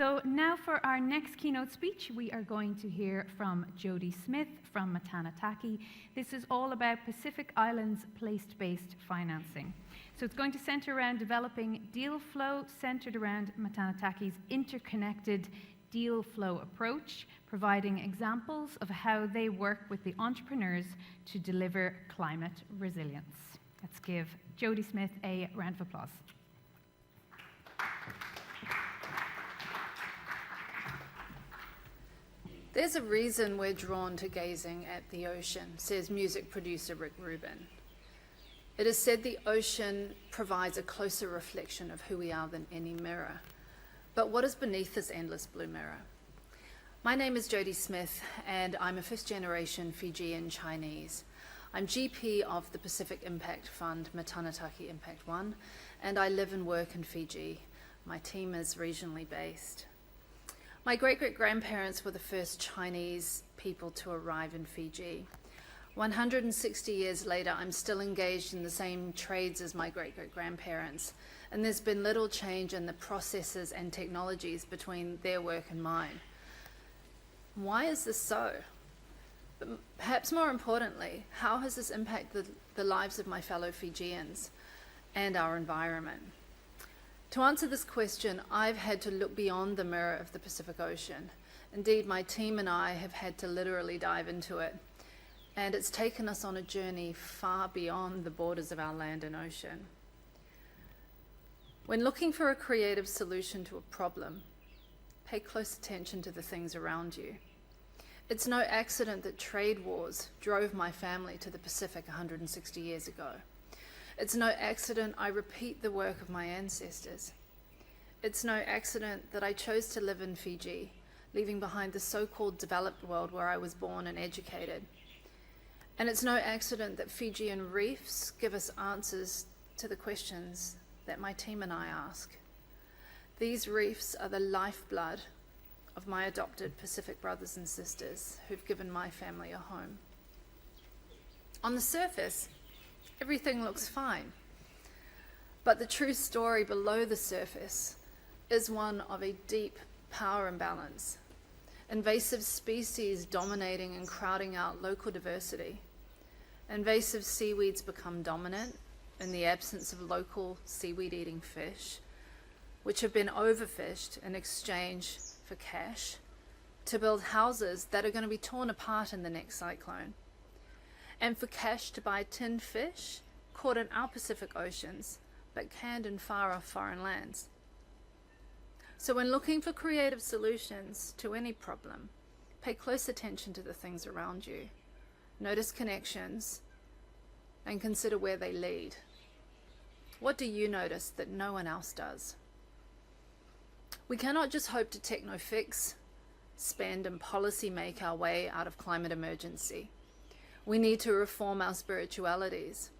So now for our next keynote speech, we are going to hear from Jodi Smith from Matanataki. This is all about Pacific Islands place-based financing. So it's going to center around developing deal flow centered around Matanataki's interconnected deal flow approach, providing examples of how they work with the entrepreneurs to deliver climate resilience. Let's give Jodi Smith a round of applause. There's a reason we're drawn to gazing at the ocean, says music producer Rick Rubin. It is said the ocean provides a closer reflection of who we are than any mirror. But what is beneath this endless blue mirror? My name is Jodi Smith, and I'm a first-generation Fijian Chinese. I'm GP of the Pacific Impact Fund, Matanataki Impact 1, and I live and work in Fiji. My team is regionally based. My great-great-grandparents were the first Chinese people to arrive in Fiji. 160 years later, I'm still engaged in the same trades as my great-great-grandparents, and there's been little change in the processes and technologies between their work and mine. Why is this so? But perhaps more importantly, how has this impacted the lives of my fellow Fijians and our environment? To answer this question, I've had to look beyond the mirror of the Pacific Ocean. Indeed, my team and I have had to literally dive into it. And it's taken us on a journey far beyond the borders of our land and ocean. When looking for a creative solution to a problem, pay close attention to the things around you. It's no accident that trade wars drove my family to the Pacific 160 years ago. It's no accident I repeat the work of my ancestors. It's no accident that I chose to live in Fiji, leaving behind the so-called developed world where I was born and educated. And it's no accident that Fijian reefs give us answers to the questions that my team and I ask. These reefs are the lifeblood of my adopted Pacific brothers and sisters who've given my family a home. On the surface, everything looks fine. But the true story below the surface is one of a deep power imbalance. Invasive species dominating and crowding out local diversity. Invasive seaweeds become dominant in the absence of local seaweed-eating fish, which have been overfished in exchange for cash to build houses that are going to be torn apart in the next cyclone. And for cash to buy tinned fish caught in our Pacific oceans, but canned in far-off foreign lands. So when looking for creative solutions to any problem, pay close attention to the things around you. Notice connections and consider where they lead. What do you notice that no one else does? We cannot just hope to techno-fix, spend and policy make our way out of climate emergency. We need to reform our spiritualities.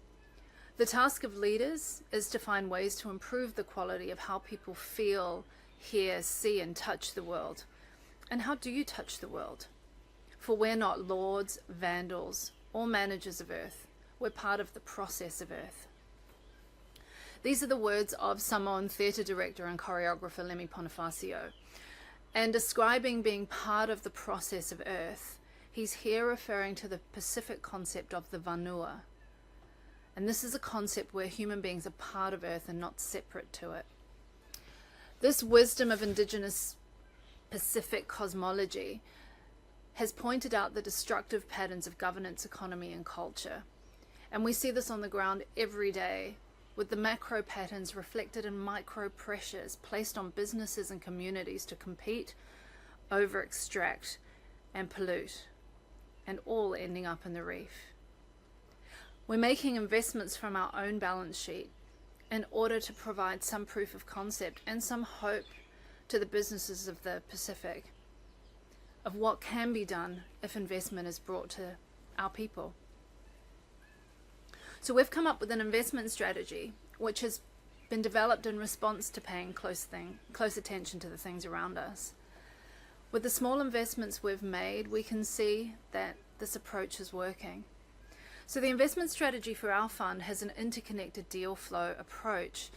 The task of leaders is to find ways to improve the quality of how people feel, hear, see, and touch the world. And how do you touch the world? For we're not lords, vandals, or managers of Earth. We're part of the process of Earth. These are the words of Samoan theatre director and choreographer Lemi Bonifacio. And describing being part of the process of Earth, he's here referring to the Pacific concept of the vanua. And this is a concept where human beings are part of Earth and not separate to it. This wisdom of indigenous Pacific cosmology has pointed out the destructive patterns of governance, economy, and culture. And we see this on the ground every day, with the macro patterns reflected in micro pressures placed on businesses and communities to compete, over-extract, and pollute, and all ending up in the reef. We're making investments from our own balance sheet in order to provide some proof of concept and some hope to the businesses of the Pacific of what can be done if investment is brought to our people. So we've come up with an investment strategy which has been developed in response to paying close attention to the things around us. With the small investments we've made, we can see that this approach is working. So the investment strategy for our fund has an interconnected deal flow approach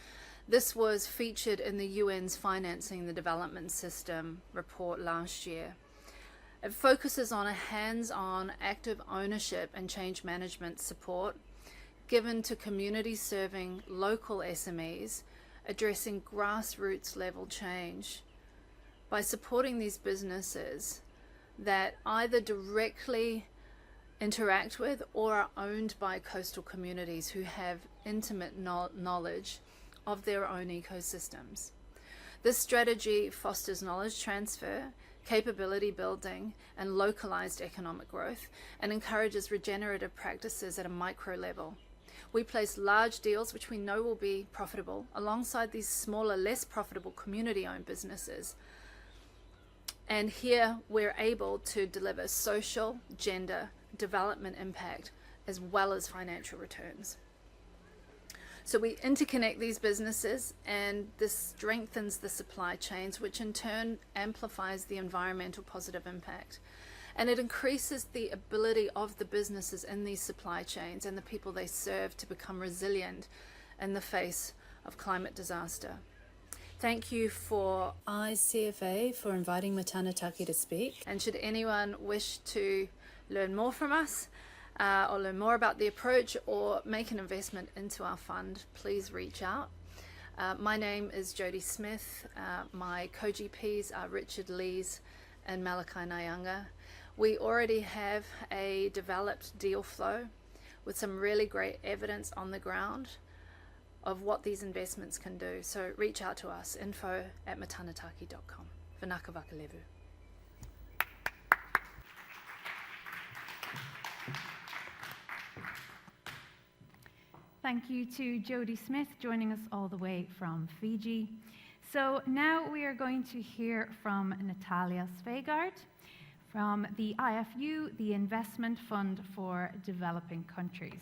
This was featured in the UN's Financing the Development System report last year. It focuses on a hands-on, active ownership and change management support given to communities serving local SMEs, addressing grassroots level change by supporting these businesses that either directly interact with or are owned by coastal communities who have intimate knowledge of their own ecosystems. This strategy fosters knowledge transfer, capability building, and localized economic growth, and encourages regenerative practices at a micro level. We place large deals, which we know will be profitable, alongside these smaller, less profitable community-owned businesses. And here we're able to deliver social, gender, development impact, as well as financial returns. So we interconnect these businesses, and this strengthens the supply chains, which in turn amplifies the environmental positive impact. And it increases the ability of the businesses in these supply chains and the people they serve to become resilient in the face of climate disaster. Thank you for ICFA for inviting Matanataki to speak. And should anyone wish to learn more from us, or learn more about the approach, or make an investment into our fund, please reach out. My name is Jodi Smith. My co-GPs are Richard Lees and Malachi Nyanga. We already have a developed deal flow with some really great evidence on the ground of what these investments can do. So reach out to us, info@matanataki.com. Vanaka Vakalevu. Thank you to Jodi Smith joining us all the way from Fiji. So now we are going to hear from Natalia Svegaard from the IFU, the Investment Fund for Developing Countries.